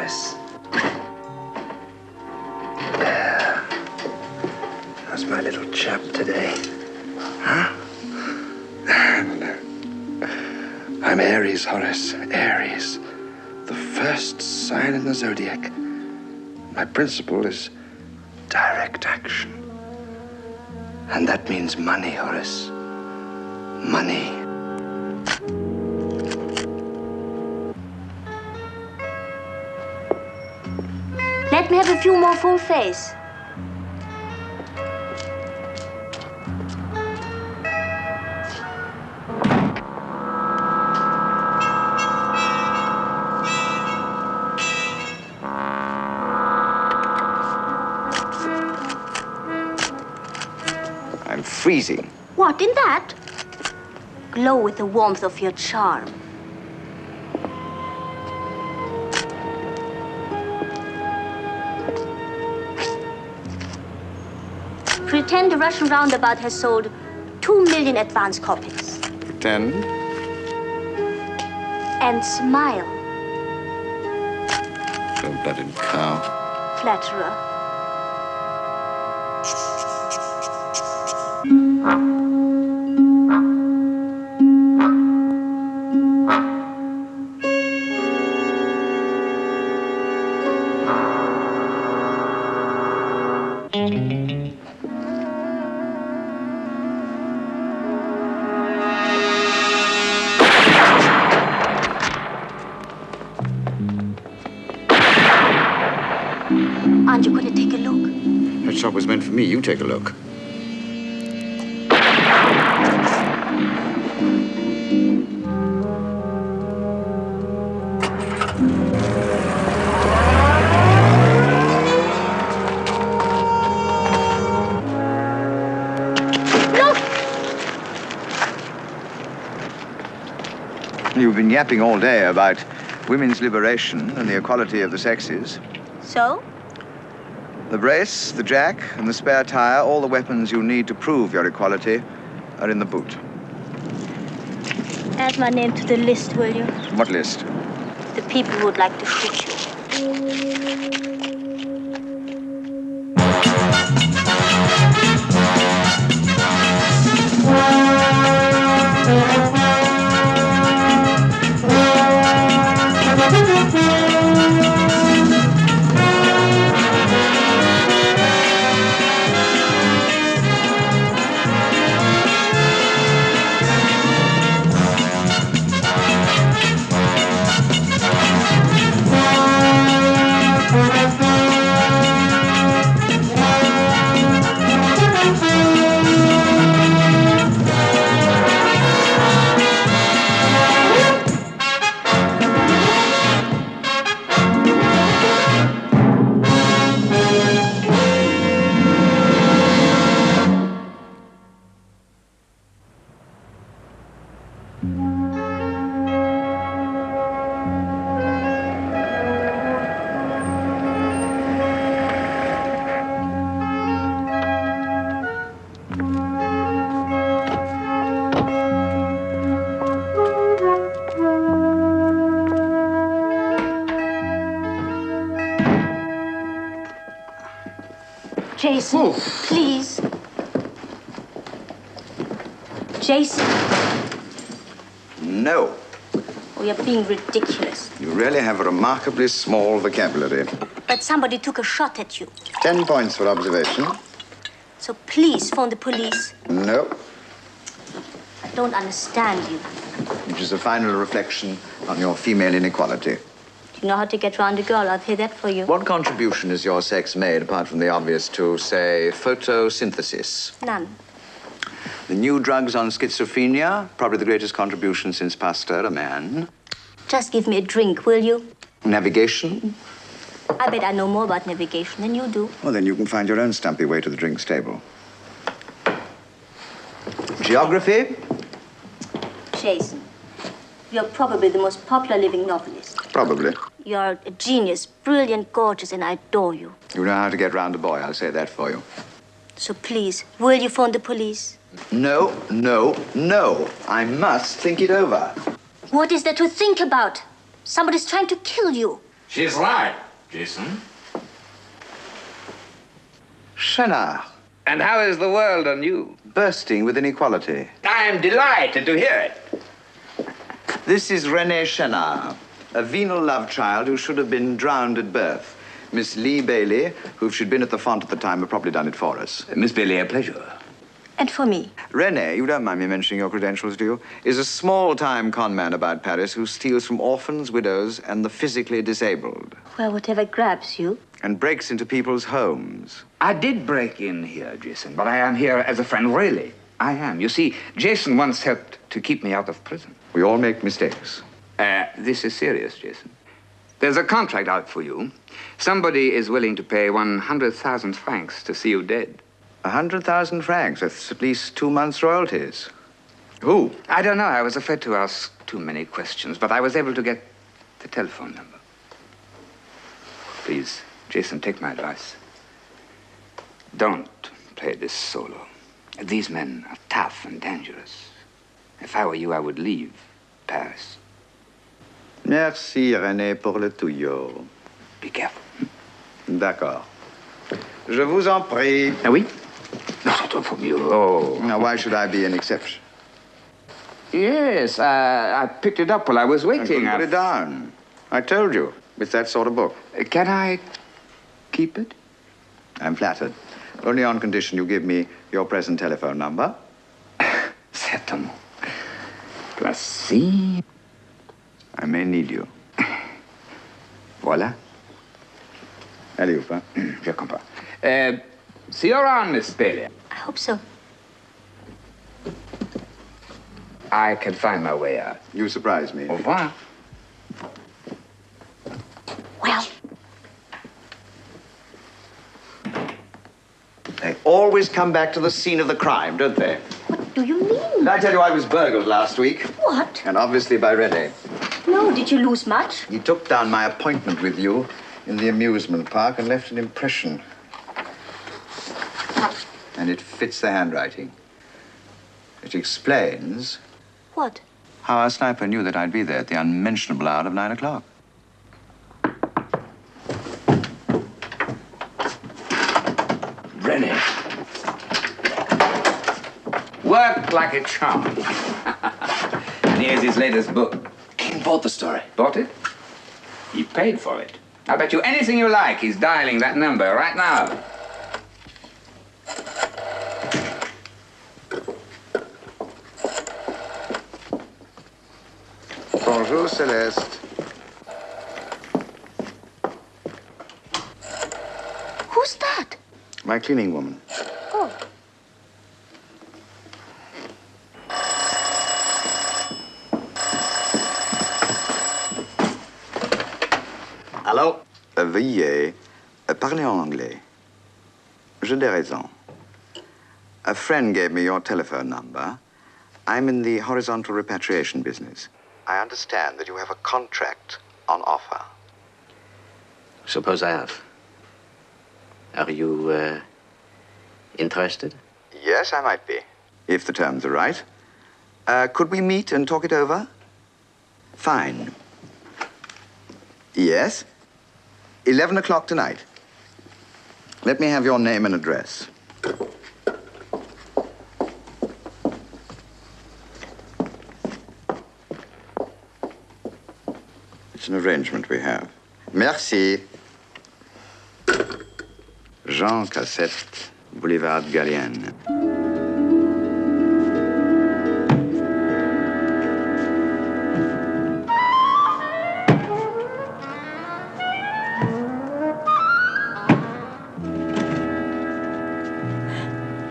Horace. There. How's my little chap today? Huh? I'm Aries, Horace. Aries. The first sign in the zodiac. My principle is direct action. And that means money, Horace. Money. Let me have a few more full face. I'm freezing. What, in that? Glow with the warmth of your charm. Pretend the Russian roundabout has sold 2 million advance copies. Pretend? And smile. Cold-blooded cow. Flatterer. Aren't you going to take a look? That shop was meant for me. You take a look. You've been yapping all day about women's liberation and the equality of the sexes. So? The brace, the jack, and the spare tire, all the weapons you need to prove your equality, are in the boot. Add my name to the list, will you? What list? The people who would like to shoot you. Jason, please. Jason. No. Oh, you're being ridiculous. You really have a remarkably small vocabulary. But somebody took a shot at you. 10 points for observation. So please phone the police. No. I don't understand you. Which is a final reflection on your female inequality. Do you know how to get round a girl? I'll pay that for you. What contribution has your sex made, apart from the obvious, to, say, photosynthesis? None. The new drugs on schizophrenia, probably the greatest contribution since Pasteur, a man. Just give me a drink, will you? Navigation? I bet I know more about navigation than you do. Well, then you can find your own stumpy way to the drinks table. Geography? Jason, you're probably the most popular living novelist. Probably. You're a genius, brilliant, gorgeous, and I adore you. You know how to get round a boy, I'll say that for you. So please, will you phone the police? No, no, no. I must think it over. What is there to think about? Somebody's trying to kill you. She's right, Jason. Chenard, And how is the world on you? bursting with inequality. I am delighted to hear it. This is René Chenard, a venal love child who should have been drowned at birth. Miss Lee Bailey, who if she'd been at the font at the time, would probably done it for us. Miss Bailey, a pleasure. And for me. René, you don't mind me mentioning your credentials, do you? Is a small-time con man about Paris who steals from orphans, widows, and the physically disabled. Well, whatever grabs you. And breaks into people's homes. I did break in here, Jason, but I am here as a friend, really. I am. You see, Jason once helped to keep me out of prison. We all make mistakes. This is serious, Jason. There's a contract out for you. Somebody is willing to pay 100,000 francs to see you dead. 100,000 francs. That's at least 2 months' royalties. Who? I don't know. I was afraid to ask too many questions, but I was able to get the telephone number. Please, Jason, take my advice. Don't play this solo. These men are tough and dangerous. If I were you, I would leave Paris. Merci, René, pour le tuyo. Be careful. D'accord. Je vous en prie. Ah oui? Not from you. Oh. Now, why should I be an exception? Yes, I picked it up while I was I waiting. couldn't put it down. I told you. It's that sort of book. Can I keep it? I'm flattered. Only on condition you give me your present telephone number. Certainement. Voici. I may need you. Voilà. Allez, Oupin. Je comprends. See you around, Miss Bailey. I hope so. I can find my way out. You surprise me. Au revoir. Well, They always come back to the scene of the crime, don't they? what do you mean? Did I tell you I was burgled last week? What? And obviously by René. No, did you lose much? He took down my appointment with you in the amusement park and left an impression. And it fits the handwriting. It explains What? how our sniper knew that I'd be there at the unmentionable hour of 9 o'clock. René. Worked like a charm. And here's his latest book. King bought the story. Bought it? He paid for it. I bet you anything you like he's dialing that number right now. Bonjour, Celeste. Who's that? My cleaning woman. Oh. Allô? Veuillez parler en anglais. J'ai des raisons. A friend gave me your telephone number. I'm in the horizontal repatriation business. I understand that you have a contract on offer. Suppose I have. Are you, interested? Yes, I might be, if the terms are right. Could we meet and talk it over? Fine. Yes? 11 o'clock tonight. Let me have your name and address. It's an arrangement we have. Merci. Jean Cassette, Boulevard Gallienne.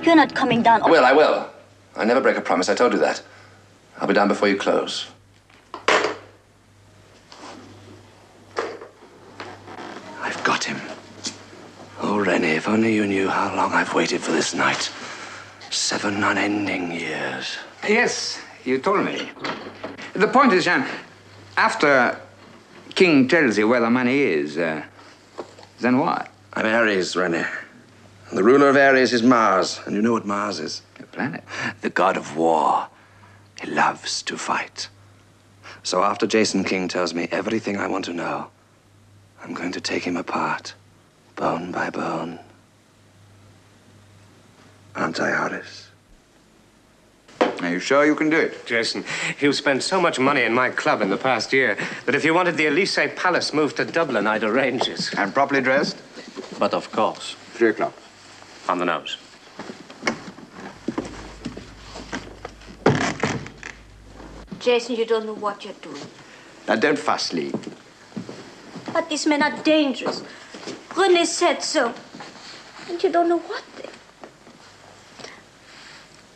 You're not coming down. I will. I never break a promise. I told you that. I'll be down before you close. I've got him. Oh, René, if only you knew how long I've waited for this night. 7 unending years. Yes, you told me. The point is, Jean, after King tells you where the money is, then what? I'm Ares, René. And the ruler of Ares is Mars. And you know what Mars is? A planet. The god of war. He loves to fight. So after Jason King tells me everything I want to know, I'm going to take him apart, bone by bone. Aren't I, Horace? Are you sure you can do it? Jason, you've spent so much money in my club in the past year that if you wanted the Elysee Palace moved to Dublin, I'd arrange it. And properly dressed? But of course. 3 o'clock. On the nose. Jason, you don't know what you're doing. Now, don't fuss, Lee. But these men are dangerous. René said so. And you don't know what they...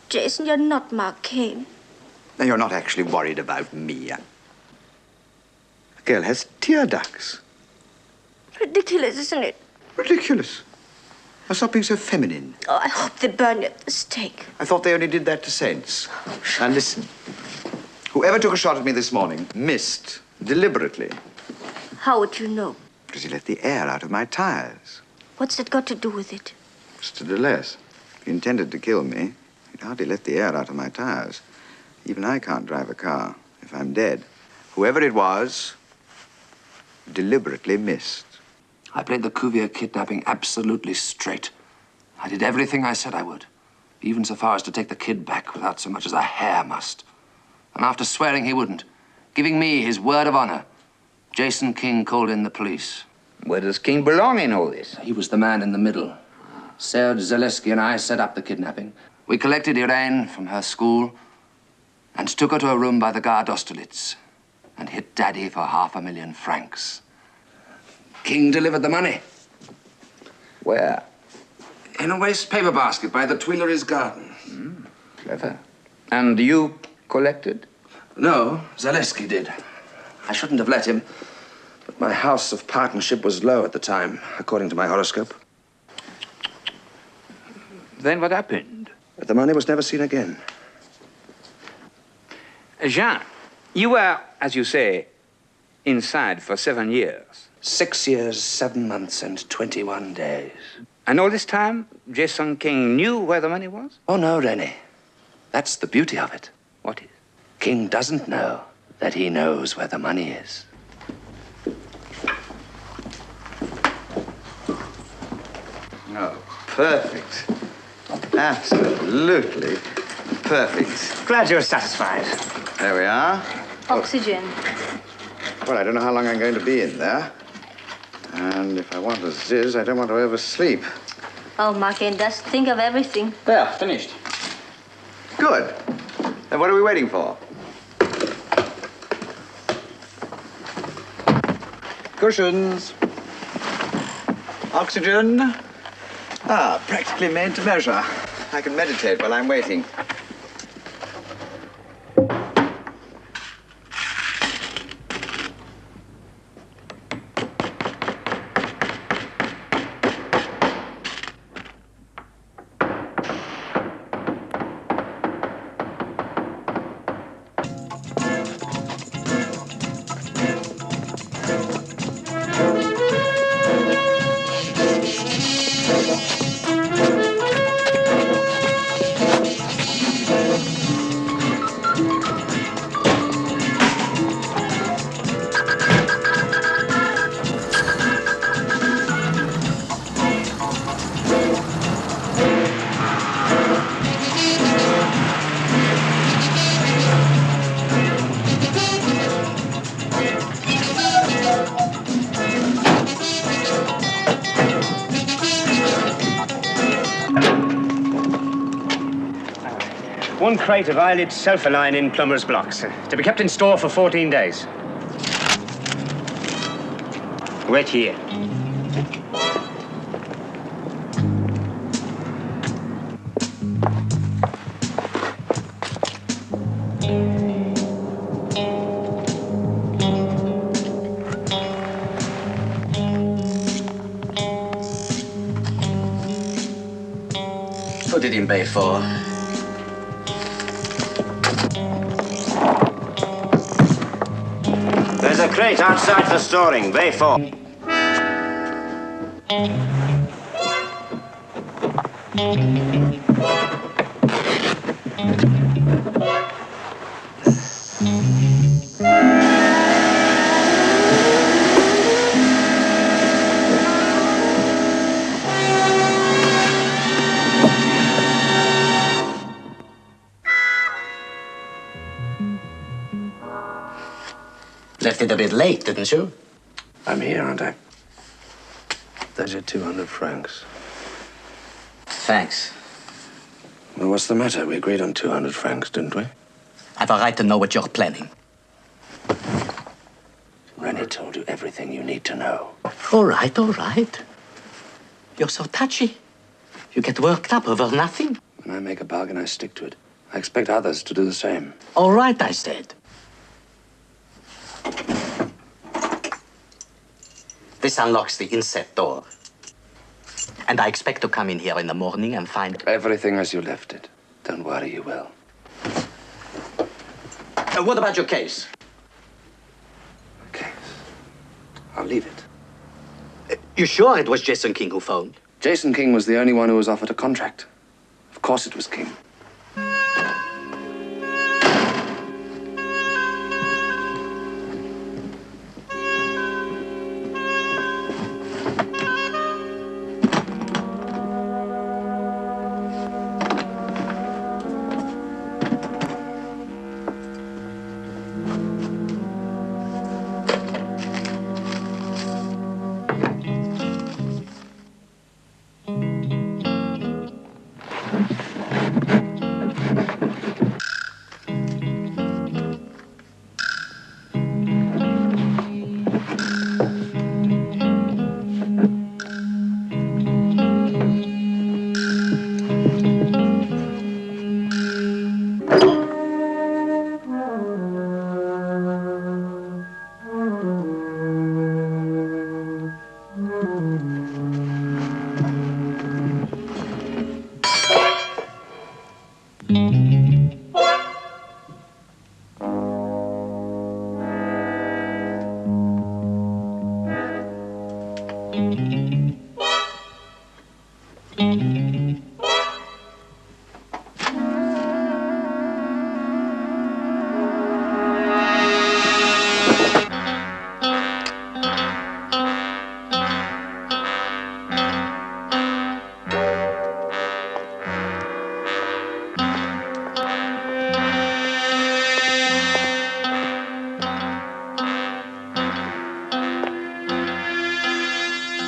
Jason, you're not Mark Kane. Now, you're not actually worried about me. The girl has tear ducts. Ridiculous, isn't it? Ridiculous. Now, stop being so feminine. Oh, I hope they burn you at the stake. I thought they only did that to saints. Now, listen. Whoever took a shot at me this morning missed deliberately. How would you know? Because he let the air out of my tires. What's that got to do with it? Still less. If he intended to kill me, he'd hardly let the air out of my tires. Even I can't drive a car if I'm dead. Whoever it was, deliberately missed. I played the Cuvier kidnapping absolutely straight. I did everything I said I would, even so far as to take the kid back without so much as a hair must. And after swearing he wouldn't, giving me his word of honor, Jason King called in the police. Where does King belong in all this? He was the man in the middle. Serge Zaleski and I set up the kidnapping. We collected Irene from her school and took her to a room by the Gare d'Austerlitz and hit Daddy for 500,000 francs. King delivered the money. Where? In a waste paper basket by the Tuileries garden. Clever. And you collected? No, Zaleski did. I shouldn't have let him, but my house of partnership was low at the time, according to my horoscope. Then what happened? But the money was never seen again. Jean, you were, as you say, inside for 7 years. 6 years, 7 months, and 21 days. And all this time, Jason King knew where the money was? Oh, no, René. That's the beauty of it. What is? King doesn't know that he knows where the money is. Oh, perfect. Absolutely perfect. Glad you're satisfied. There we are. Oxygen. Well, I don't know how long I'm going to be in there. And if I want a ziz, I don't want to oversleep. Oh, Mark Kane does think of everything. There, finished. Good. Then what are we waiting for? Cushions. Oxygen. Ah, practically made to measure. I can meditate while I'm waiting. One crate of eyelid sulfonine in plumber's blocks, to be kept in store for 14 days. Wait here. Put it in Bay 4. There's a crate outside for storing, Bay 4. started a bit late, didn't you? I'm here, aren't I? There's your 200 francs. Thanks. Well, what's the matter? We agreed on 200 francs, didn't we? I've a right to know what you're planning. Rennie told you everything you need to know. All right, all right. You're so touchy. You get worked up over nothing. When I make a bargain, I stick to it. I expect others to do the same. All right, I said. This unlocks the inset door. And I expect to come in here in the morning and find... Everything as you left it. Don't worry, you will. What about your case? Okay. I'll leave it. You sure it was Jason King who phoned? Jason King was the only one who was offered a contract. Of course it was King.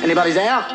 Anybody there?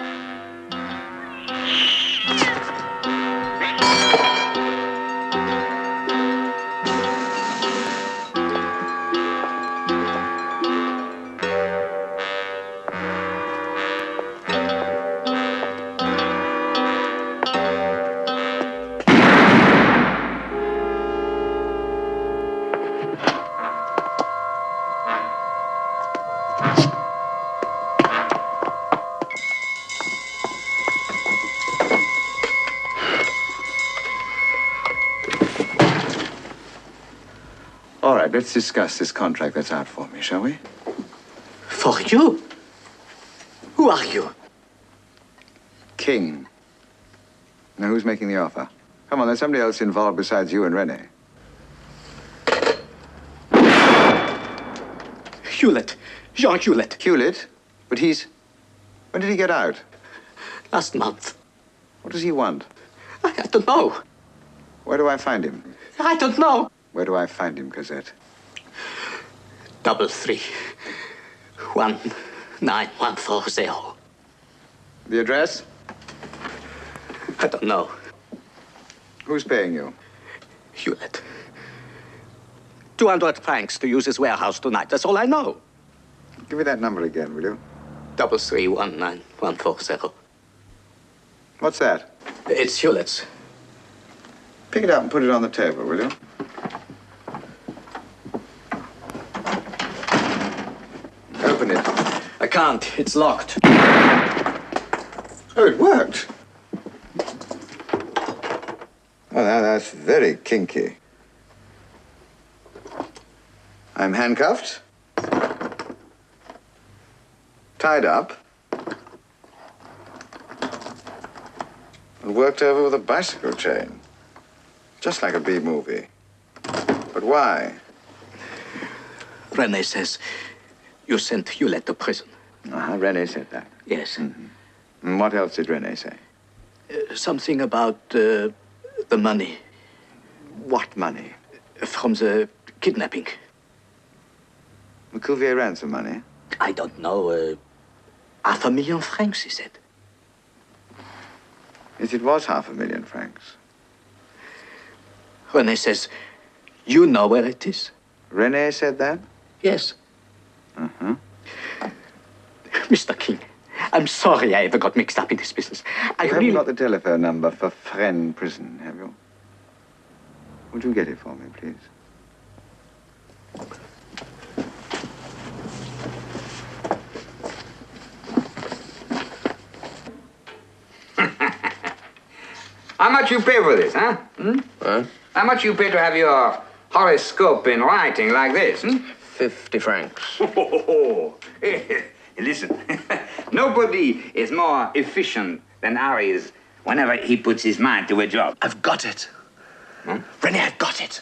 All right, let's discuss this contract that's out for me, shall we? For you? Who are you? King. Now, who's making the offer? Come on, there's somebody else involved besides you and Rennie. Hewlett. Jean Hewlett. Hewlett? But he's... When did he get out? Last month. What does he want? I don't know. Where do I find him? I don't know. Where do I find him, Cosette? 331 9140. The address? I don't know. Who's paying you? Hewlett. 200 francs to use his warehouse tonight. That's all I know. Give me that number again, will you? 331 9140. What's that? It's Hewlett's. Pick it up and put it on the table, will you? Open it. I can't. It's locked. Oh, it worked. Oh, now that's very kinky. I'm handcuffed. Tied up. And worked over with a bicycle chain. Just like a B-movie. But why? Renee says you sent Hewlett to prison. Renee said that. Yes. Mm-hmm. And what else did Renee say? Something about the money. What money? From the kidnapping. The Cuvier ransom money? I don't know. 500,000 francs, he said. Yes, it was 500,000 francs. René says, you know where it is. René said that? Yes. Uh-huh. Mr. King, I'm sorry I ever got mixed up in this business. I You really... haven't got the telephone number for Fresnes prison, have you? Would you get it for me, please? How much you pay for this, huh? Huh? How much you pay to have your horoscope in writing like this, 50 francs. Hey, listen, nobody is more efficient than Harry is whenever he puts his mind to a job. I've got it. René, I've got it.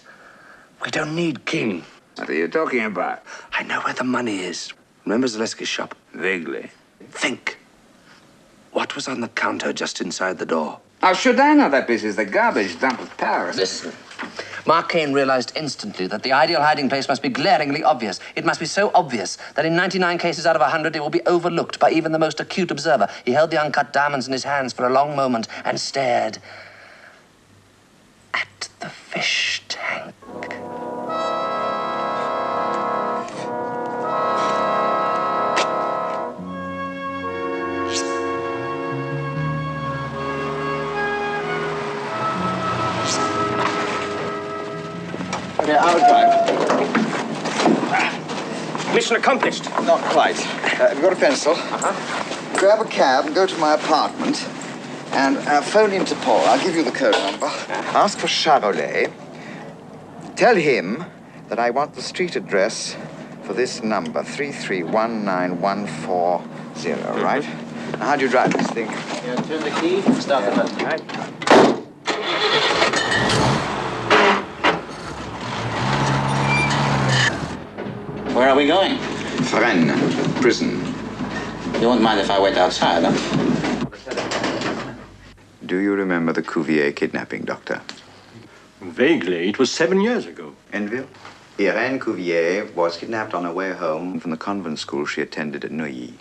We don't need King. What are you talking about? I know where the money is. Remember Zaleski's shop? Vaguely. Think. What was on the counter just inside the door? How should I know that this is the garbage dump of Paris? Listen. Mark Kane realized instantly that the ideal hiding place must be glaringly obvious. It must be so obvious that in 99 cases out of 100 it will be overlooked by even the most acute observer. He held the uncut diamonds in his hands for a long moment and stared at the fish tank. Okay, I'll drive. Mission accomplished. Not quite. Have you got a pencil? Uh-huh. Grab a cab and go to my apartment and phone Interpol. I'll give you the code number. Ask for Charolais. Tell him that I want the street address for this number, 3319140, right? Now, how do you drive this thing? Yeah, turn the key, start the button, right? Where are we going? Fresnes prison. You won't mind if I wait outside, huh? Do you remember the Cuvier kidnapping, Doctor? Vaguely. It was 7 years ago. Enville? Irene Cuvier was kidnapped on her way home from the convent school she attended at Neuilly.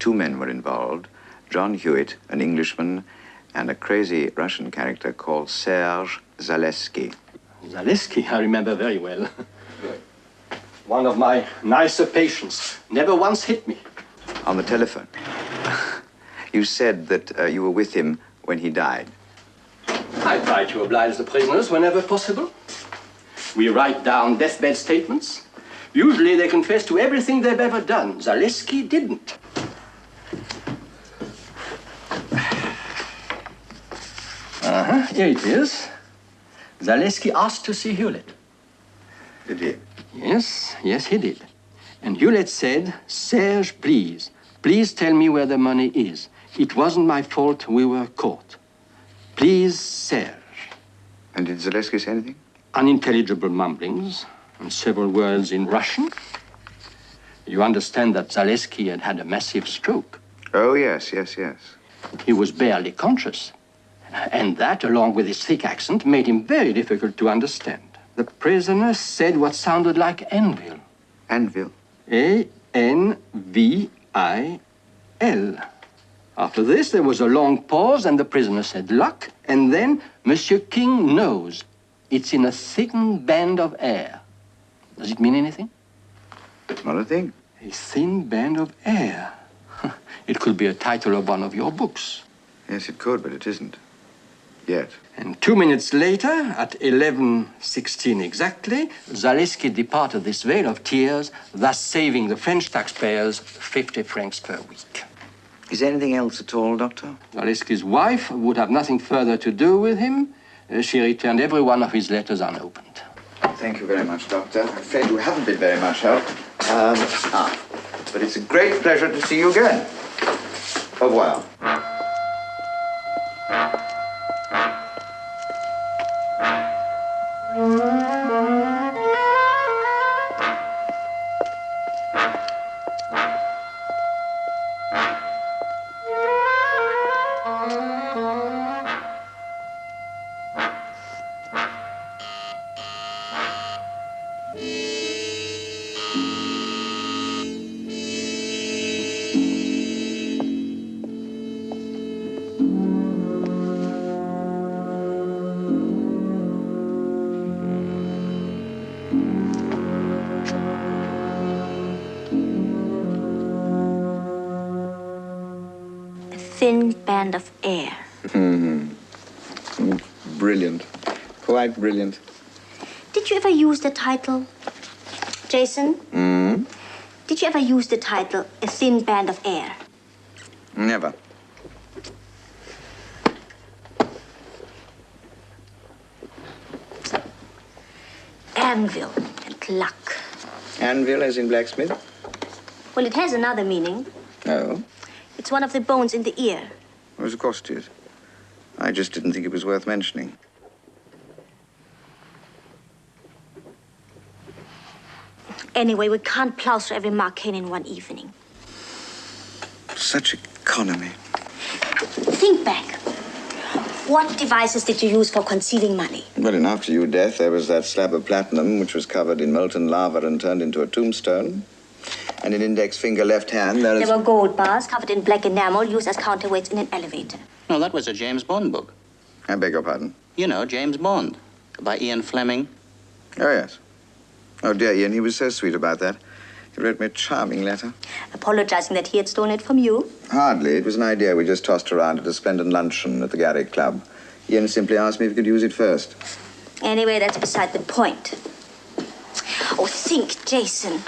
2 men were involved, John Hewitt, an Englishman, and a crazy Russian character called Serge Zaleski. Zaleski, I remember very well. One of my nicer patients. Never once hit me. On the telephone. You said that you were with him when he died. I try to oblige the prisoners whenever possible. We write down deathbed statements. Usually they confess to everything they've ever done. Zaleski didn't. Here it is. Zaleski asked to see Hewlett. Did he? Yes, he did. And Hewlett said, Serge, please tell me where the money is. It wasn't my fault we were caught. Please, Serge. And did Zaleski say anything? Unintelligible mumblings and several words in Russian. You understand that Zaleski had had a massive stroke. Oh, yes. He was barely conscious. And that, along with his thick accent, made him very difficult to understand. The prisoner said what sounded like Enville. Enville? A-N-V-I-L. After this, there was a long pause, and the prisoner said luck, and then Monsieur King knows. It's in a thin band of air. Does it mean anything? Not a thing. A thin band of air. It could be a title of one of your books. Yes, it could, but it isn't. Yet. And 2 minutes later, at 11:16 exactly, Zaleski departed this vale of tears, thus saving the French taxpayers 50 francs per week. Is there anything else at all, Doctor? Zaleski's wife would have nothing further to do with him. She returned every one of his letters unopened. Thank you very much, Doctor. I'm afraid you haven't been very much help. But it's a great pleasure to see you again. Au revoir. thin band of air. Brilliant. Quite brilliant. Did you ever use the title, Jason? Did you ever use the title, A Thin Band of Air? Never. Anvil and luck. Anvil as in blacksmith? Well, it has another meaning. No. It's one of the bones in the ear. Well, of course it is. I just didn't think it was worth mentioning. Anyway, we can't plow through every Marcane in one evening. Such economy. Think back. What devices did you use for concealing money? Well, in After Your Death, there was that slab of platinum which was covered in molten lava and turned into a tombstone. And in index finger left hand, there There were gold bars covered in black enamel used as counterweights in an elevator. No, that was a James Bond book. I beg your pardon? You know, James Bond, by Ian Fleming. Oh, yes. Oh, dear Ian, he was so sweet about that. He wrote me a charming letter. Apologizing that he had stolen it from you. Hardly. It was an idea we just tossed around at a splendid luncheon at the Garrick Club. Ian simply asked me if he could use it first. Anyway, that's beside the point. Oh, think, Jason.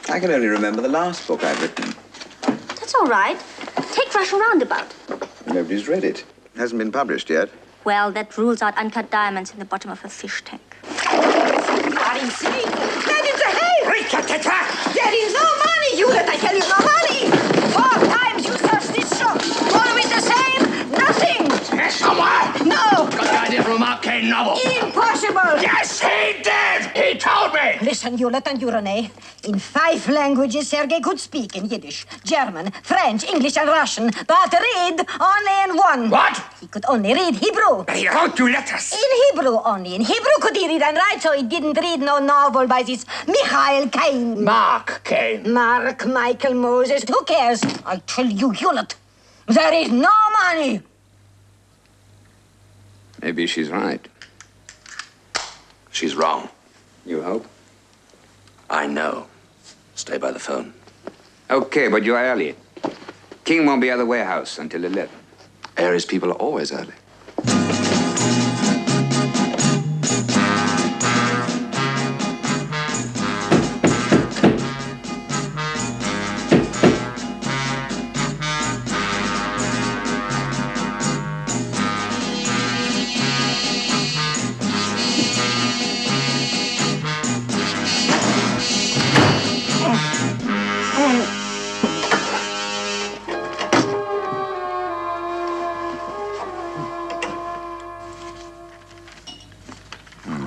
I can only remember the last book I've written. That's all right. Take Russian Roundabout. Nobody's read it. It hasn't been published yet. Well, that rules out uncut diamonds in the bottom of a fish tank. You are insane. That is a hay. There is no money, Hewlett. I tell you, no money. 4 times you searched this shop. Always the same. Nothing. Somewhere? No. Got the idea from a Marcane novel. Impossible. Yes, he did. He told me. Listen, Hewlett and you, Renee. In 5 languages, Sergei could speak in Yiddish, German, French, English, and Russian, but read only in one. What? He could only read Hebrew. He wrote you letters. In Hebrew only. In Hebrew could he read and write, so he didn't read no novel by this Michael Caine. Mark Caine. Mark Michael Moses. Who cares? I tell you, Hewlett, there is no money. Maybe she's right. She's wrong. You hope? I know. Stay by the phone. Okay, but you're early. King won't be at the warehouse until 11. Aries people are always early.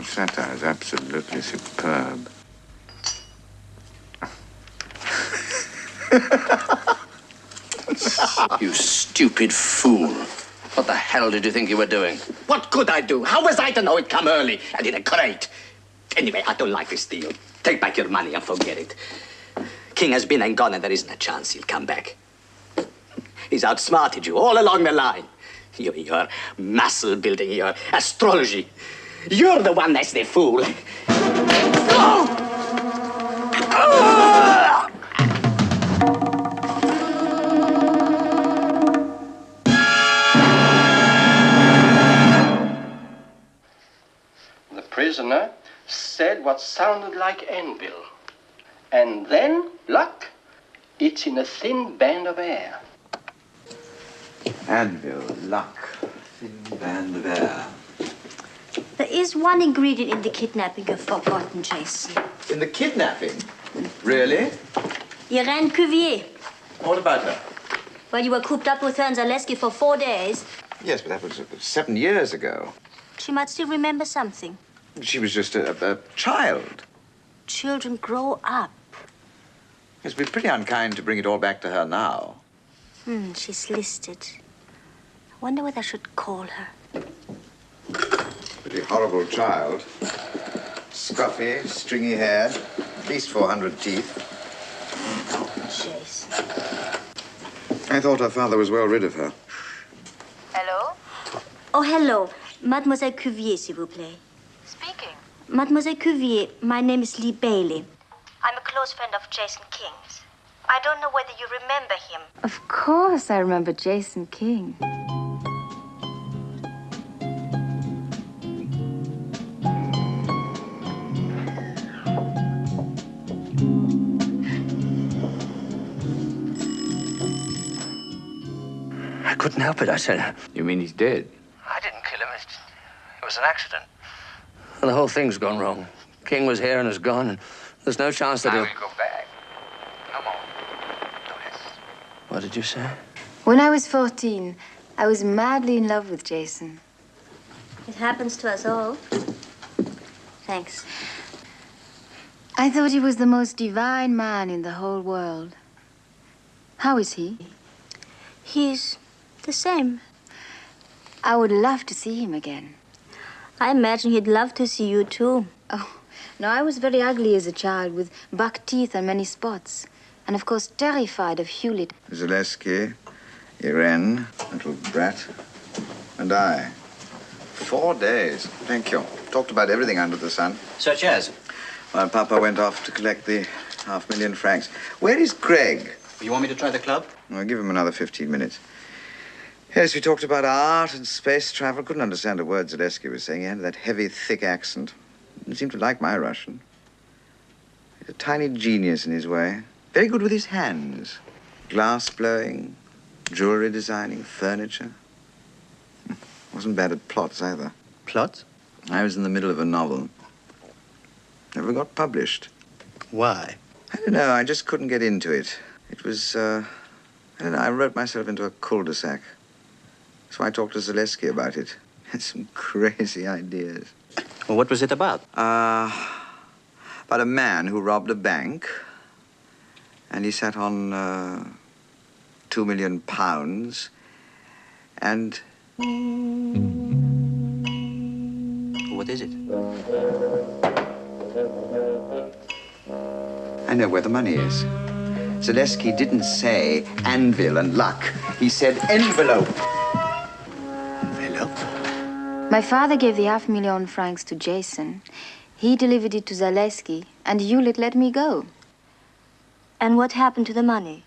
Satire is absolutely superb. You stupid fool. What the hell did you think you were doing? What could I do? How was I to know it come early and in a crate? Anyway, I don't like this deal. Take back your money and forget it. King has been and gone, and there isn't a chance he'll come back. He's outsmarted you all along the line. Your muscle building, your astrology. You're the one that's the fool. Oh! The prisoner said what sounded like anvil. And then, luck, it's in a thin band of air. Anvil, luck, thin band of air. There is one ingredient in the kidnapping you've forgotten, Jason. In the kidnapping? Really? Irene Cuvier. What about her? Well, you were cooped up with her in Zaleski for 4 days. Yes, but that was 7 years ago. She might still remember something. She was just a child. Children grow up. It'd be pretty unkind to bring it all back to her now. She's listed. I wonder whether I should call her. Pretty horrible child. Scruffy, stringy hair, at least 400 teeth. Jason. I thought her father was well rid of her. Hello? Oh, hello. Mademoiselle Cuvier, s'il vous plaît. Speaking. Mademoiselle Cuvier, my name is Lee Bailey. I'm a close friend of Jason King's. I don't know whether you remember him. Of course I remember Jason King. I couldn't help it, I said. You mean he's dead? I didn't kill him. It was an accident. And the whole thing's gone wrong. King was here and is gone, and there's no chance that he'll... go back. Come on. Do this. What did you say? When I was 14, I was madly in love with Jason. It happens to us all. Thanks. I thought he was the most divine man in the whole world. How is he? He's the same. I would love to see him again. I imagine he'd love to see you, too. Oh, no, I was very ugly as a child, with buck teeth and many spots. And, of course, terrified of Hewlett. Zaleski, Irene, little brat, and I. 4 days. Thank you. Talked about everything under the sun. Such as? While Papa went off to collect the £500,000. Where is Greg? You want me to try the club? I'll give him another 15 minutes. Yes, we talked about art and space travel. Couldn't understand a word Zaleski was saying. He had that heavy, thick accent. Didn't seem to like my Russian. He's a tiny genius in his way. Very good with his hands. Glass blowing, jewelry designing, furniture. Wasn't bad at plots either. Plots? I was in the middle of a novel. Never got published. Why? I don't know. I just couldn't get into it. It was, I don't know. I wrote myself into a cul-de-sac. So I talked to Zaleski about it. Had some crazy ideas. Well, what was it about? About a man who robbed a bank. And he sat on £2 million. And... What is it? I know where the money is. Zaleski didn't say anvil and luck. He said envelope. Envelope? My father gave the £500,000 to Jason. He delivered it to Zaleski, and Hewlett let me go. And what happened to the money?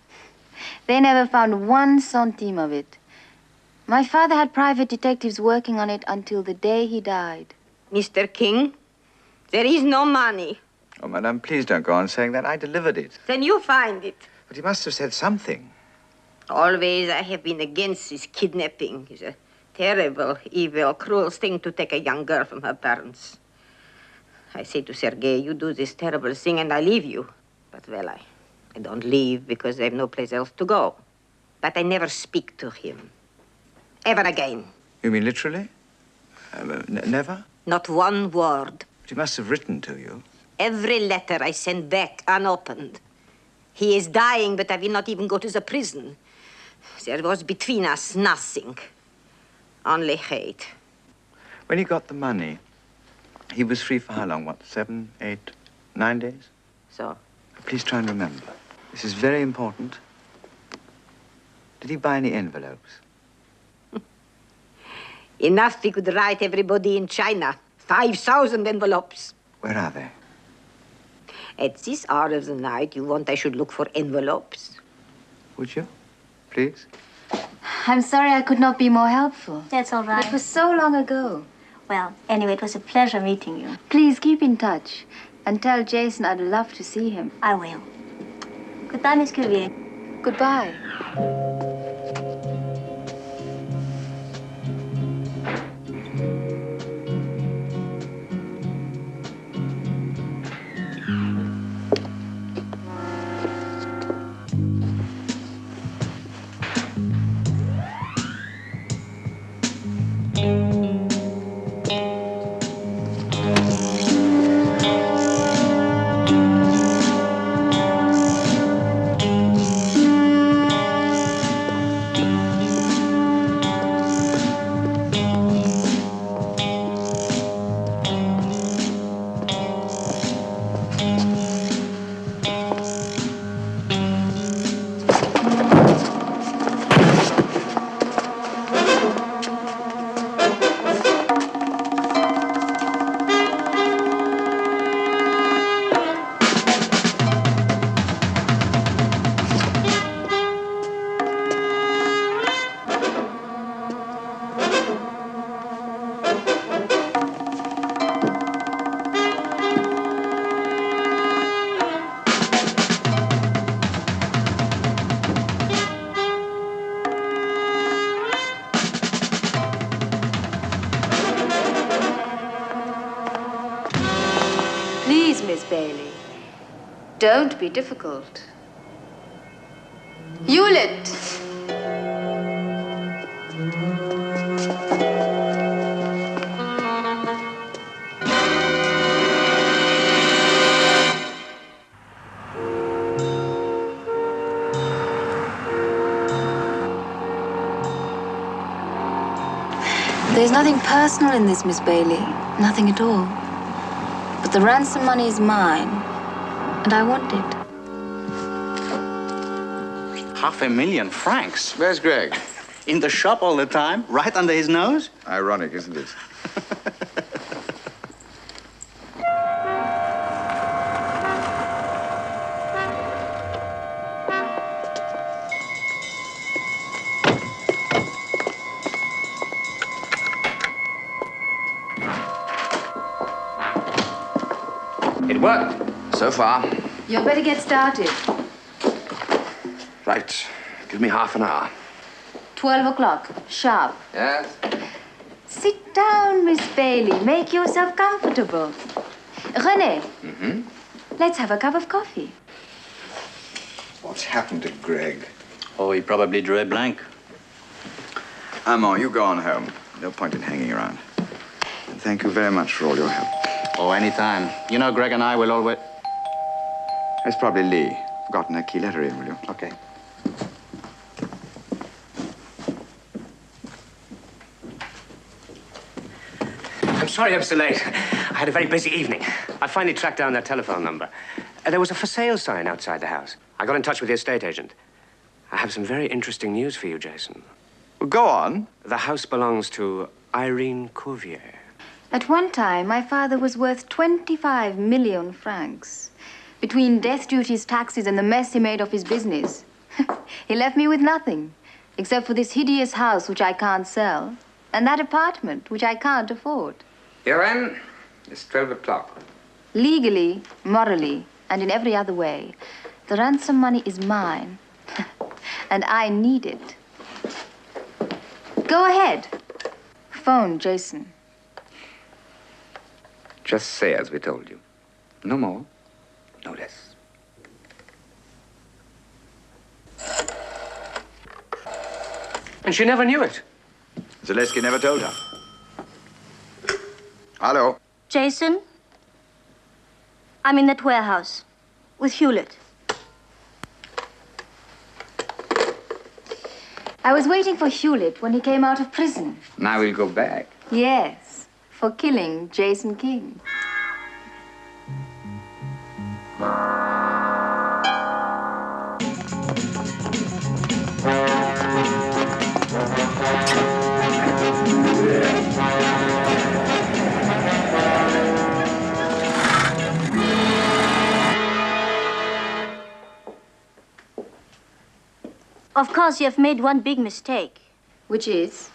They never found 1 centime of it. My father had private detectives working on it until the day he died. Mr. King, there is no money. Oh, Madame, please don't go on saying that. I delivered it. Then you find it. But he must have said something. Always I have been against this kidnapping. It's a terrible, evil, cruel thing to take a young girl from her parents. I say to Sergei, you do this terrible thing and I leave you. But, well, I don't leave because I have no place else to go. But I never speak to him. Ever again. You mean literally? Never? Not one word. But he must have written to you. Every letter I send back unopened. He is dying, but I will not even go to the prison. There was between us nothing. Only hate. When he got the money, he was free for how long? What, 7, 8, 9 days? So? Please try and remember. This is very important. Did he buy any envelopes? Enough we could write everybody in China. 5,000 envelopes. Where are they? At this hour of the night, you want I should look for envelopes? Would you? Please? I'm sorry I could not be more helpful. That's all right. It was so long ago. Well, anyway, it was a pleasure meeting you. Please keep in touch and tell Jason I'd love to see him. I will. Goodbye, Miss Cuvier. Goodbye. Don't be difficult. Hewlett! There's nothing personal in this, Miss Bailey. Nothing at all. But the ransom money is mine, and I want it. 500,000 francs. Where's Greg? In the shop all the time, right under his nose. Ironic, isn't it? It worked, so far. You'd better get started. Right. Give me half an hour. 12 o'clock, sharp. Yes? Sit down, Miss Bailey. Make yourself comfortable. René, let's have a cup of coffee. What's happened to Greg? Oh, he probably drew a blank. Armand, you go on home. No point in hanging around. And thank you very much for all your help. Oh, anytime. You know, Greg and I will always... It's probably Lee. Forgotten that key letter in, will you? Okay. I'm sorry I'm so late. I had a very busy evening. I finally tracked down that telephone number. There was a for sale sign outside the house. I got in touch with the estate agent. I have some very interesting news for you, Jason. Well, go on. The house belongs to Irene Cuvier. At one time, my father was worth 25 million francs. Between death duties, taxes, and the mess he made of his business. He left me with nothing, except for this hideous house which I can't sell, and that apartment which I can't afford. Irene, it's 12 o'clock. Legally, morally, and in every other way, the ransom money is mine, and I need it. Go ahead. Phone Jason. Just say as we told you. No more, no less. And she never knew it. Zaleski never told her. Hello? Jason? I'm in that warehouse with Hewlett. I was waiting for Hewlett when he came out of prison. Now we'll go back. Yes, for killing Jason King. Of course, you have made one big mistake. Which is?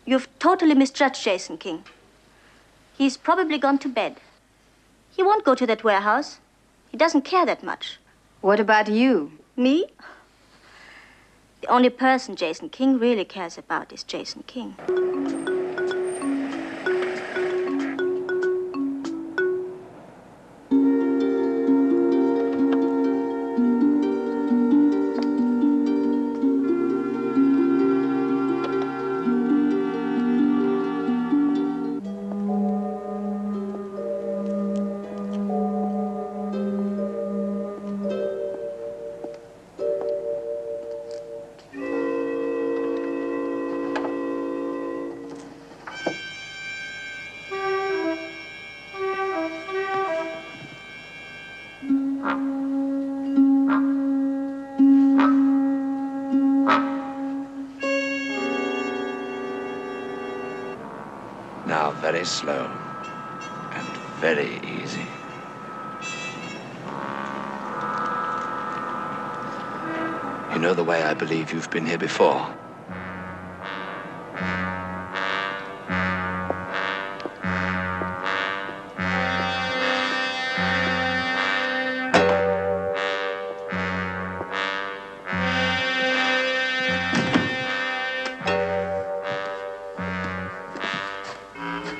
You've totally misjudged Jason King. He's probably gone to bed. He won't go to that warehouse. He doesn't care that much. What about you? Me? The only person Jason King really cares about is Jason King. Now, very slow and very easy. You know the way I believe you've been here before.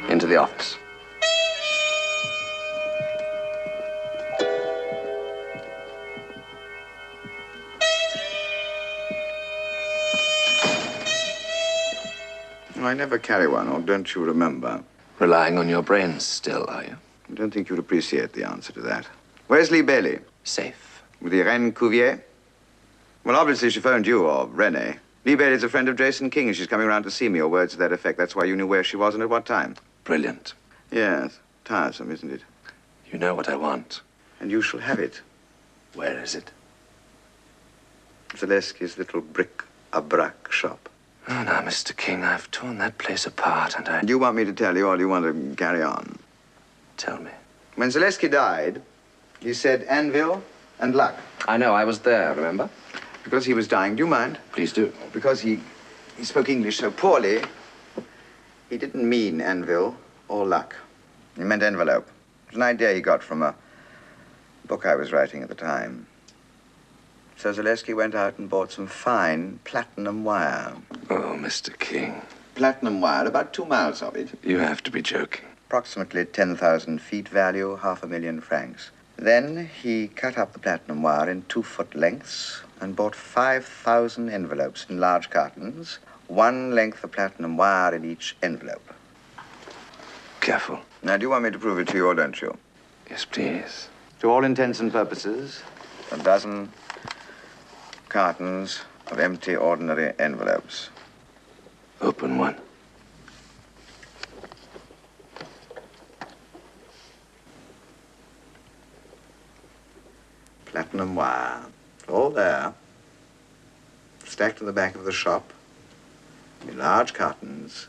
Into the office. I never carry one, or don't you remember? Relying on your brains still, are you? I don't think you'd appreciate the answer to that. Where's Lee Bailey? Safe. With the Reine Cuvier? Well, obviously she phoned you, or Rene. Lee Bailey's a friend of Jason King, and she's coming around to see me, or words to that effect. That's why you knew where she was and at what time. Brilliant. Yes. Tiresome, isn't it? You know what I want. And you shall have it. Where is it? Zaleski's little bric-a-brac shop. Oh, now, Mr. King, I've torn that place apart, and I... Do you want me to tell you, or do you want to carry on? Tell me. When Zaleski died, he said anvil and luck. I know, I was there, remember? Because he was dying. Do you mind? Please do. Because he spoke English so poorly, he didn't mean anvil or luck. He meant envelope. It was an idea he got from a book I was writing at the time. So Zaleski went out and bought some fine platinum wire. Oh, Mr. King. Platinum wire, about 2 miles of it. You have to be joking. Approximately 10,000 feet value, 500,000 francs. Then he cut up the platinum wire in 2-foot lengths and bought 5,000 envelopes in large cartons, 1 length of platinum wire in each envelope. Careful. Now, do you want me to prove it to you or don't you? Yes, please. To all intents and purposes, a dozen cartons of empty, ordinary envelopes. Open one. Platinum wire. All there. Stacked in the back of the shop in large cartons.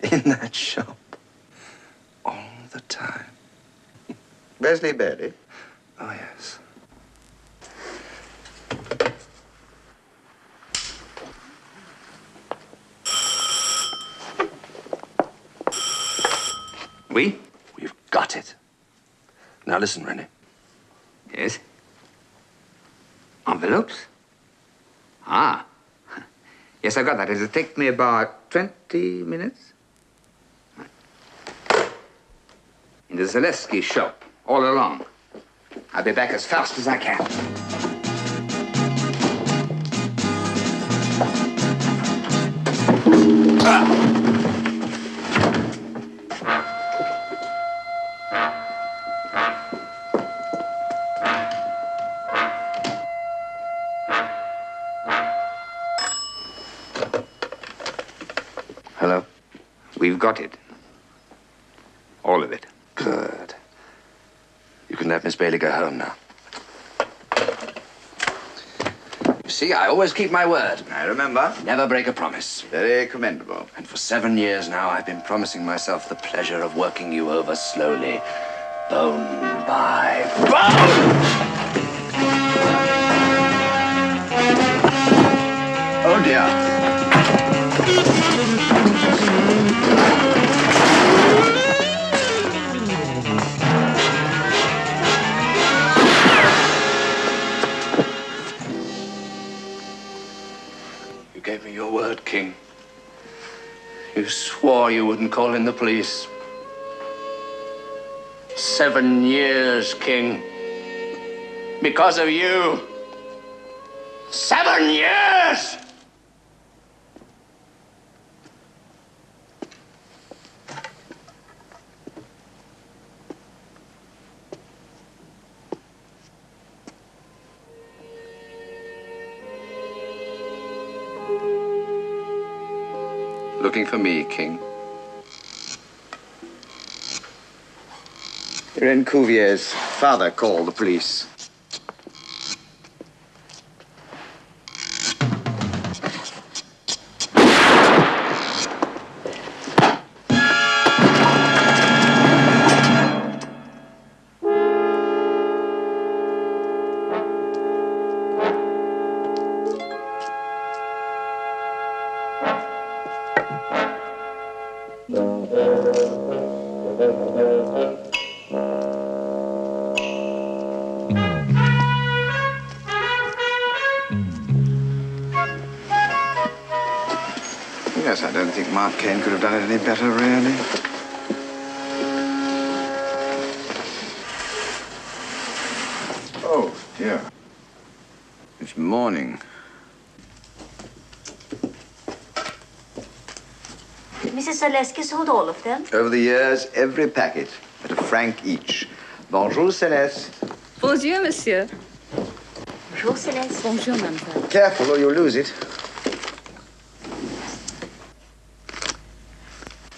In that shop. All the time. Where's Lee Bailey? Oh, yes. Oui? We've got it. Now listen, René. Yes? Envelopes? Ah. Yes, I got that. It'll take me about 20 minutes. In the Zaleski shop, all along. I'll be back as fast as I can. Hello? We've got it. All of it. Good. You can let Miss Bailey go home now. You see, I always keep my word. I remember. Never break a promise. Very commendable. And for 7 years now, I've been promising myself the pleasure of working you over slowly, bone by bone! Oh, dear. You gave me your word, King. You swore you wouldn't call in the police. 7 years, King. Because of you. 7 years! Looking for me, King. Reine Cuvier's father called the police. Yes, I don't think Mark Kane could have done it any better, really. Oh, dear. It It's morning. Did Mrs. Zaleski sold all of them? Over the years, every packet at £1 each. Bonjour, Celeste. Bonjour, monsieur. Bonjour, Celeste. Bonjour, mademoiselle. Careful or you'll lose it.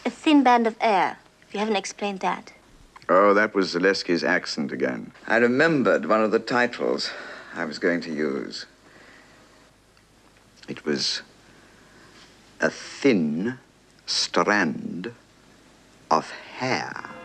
A thin band of air. You haven't explained that. Oh, that was Zaleski's accent again. I remembered one of the titles I was going to use. It was A Thin Strand of Hair.